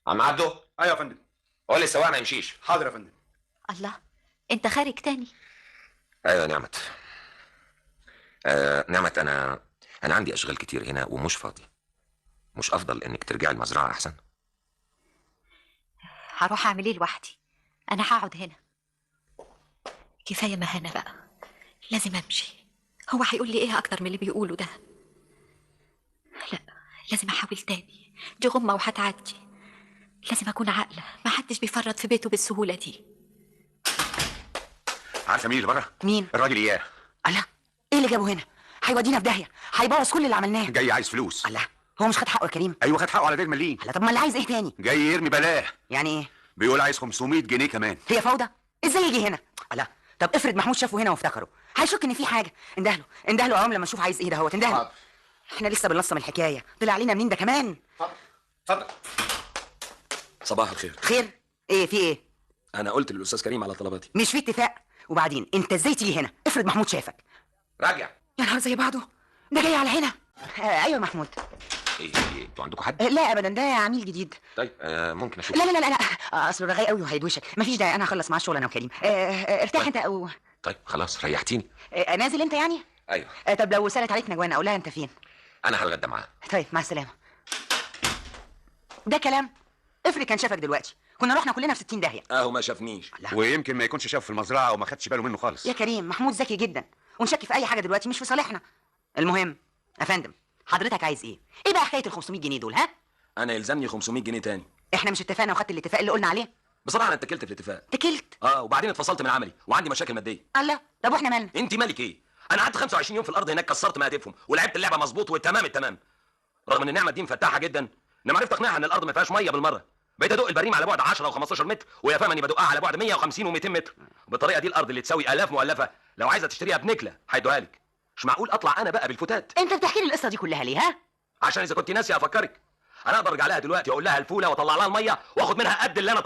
عم عبده. ايوه يا فندم. قول لي السواق ما يمشيش. حاضر يا فندم. الله، انت خارج تاني؟ ايوه يا نعمت. نعمت، انا عندي اشغال كتير هنا ومش فاضي. مش افضل انك ترجعي المزرعه احسن؟ هروح اعمل ايه لوحدي؟ انا هقعد هنا. كفايه مهانه بقى، لازم امشي. هو هيقول لي ايه اكتر من اللي بيقوله ده؟ لا، لازم احاول تاني. دي غمه وهتعدي. لازم اكون عاقله، ما حدش بيفرط في بيته بالسهوله دي. عارفه مين اللي بره؟ مين؟ الراجل اياه. الله، ايه اللي جابه هنا؟ هيودينا في داهيه، هيبوظ كل اللي عملناه. جاي عايز فلوس. الله، هو مش خد حقه يا كريم؟ ايوه خد حقه على دير مليم. الله، طب ما اللي عايز ايه تاني؟ جاي يرمي بلاه. يعني ايه؟ بيقول عايز 500 جنيه كمان. هي فوضى؟ ازاي يجي هنا؟ الله، طب افرض محمود شافه هنا وافتكره، هيشك ان في حاجه. اندهله اندهله يا عم لما نشوف عايز ايه ده. هو تندهله. حاضر. احنا لسه بنلصم الحكايه، طلع علينا منين ده كمان؟ اتفضل. صباح الخير. خير؟ ايه في ايه؟ انا قلت للاستاذ كريم على طلباتي. مش في اتفاق؟ وبعدين انت ازاي تيجي هنا؟ افرض محمود شافك. راجع. يا نهار زي بعضه، ده جاي على هنا. ايوه محمود. ايه انتوا عندكم حد؟ لا ابدا، ده عميل جديد. طيب ممكن اشوف؟ لا لا لا لا، اصله رغاي قوي وهيدوشك. مفيش داعي، انا هخلص معاه الشغل انا وكريم. ارتاح انت او طيب خلاص ريحتيني. نازل انت يعني؟ ايوه. طب لو سالت عليك نجوان اقول لها انت فين؟ انا هتغدى معاه. طيب مع السلامه. ده كلام؟ افرض كان شافك دلوقتي، كنا رحنا كلنا في 60 داهيه. اهو ما شافنيش. ويمكن ما يكونش شافه في المزرعه او ما خدش باله منه خالص. يا كريم، محمود ذكي جدا، ونشك في اي حاجه دلوقتي مش في صالحنا. المهم يا فندم، حضرتك عايز ايه؟ ايه بقى حكايه ال 500 جنيه دول؟ ها؟ انا يلزمني 500 جنيه تاني. احنا مش اتفقنا وخدت الاتفاق اللي قلنا عليه؟ بصراحه انا اتكلت في الاتفاق. تكلت؟ وبعدين اتفصلت من عملي وعندي مشاكل ماديه. الله، طب واحنا مالنا؟ انت مالك ايه؟ انا قعدت 25 يوم في الارض هناك، كسرت مهاتفهم ولعبت اللعبه مظبوط والتمام التمام، رغم ان النعمه دي مفتحه جدا. انما عرفت اقنعها ان الارض ما فيهاش ميه بالمره. بقيت ادق البريم على بعد 10 و15 متر، وهي فاهمه اني بدقها على بعد 150 و200 متر. بالطريقه دي الارض اللي تساوي الاف مؤلفه لو عايزه تشتريها بنكله هيدوها لك. مش معقول اطلع انا بقى بالفتات. انت بتحكي لي القصه دي كلها ليه؟ ها؟ عشان اذا كنت ناسي افكرك. انا اقدر ارجع لها دلوقتي واقول لها الفوله واطلع لها الميه واخد منها قد اللي انا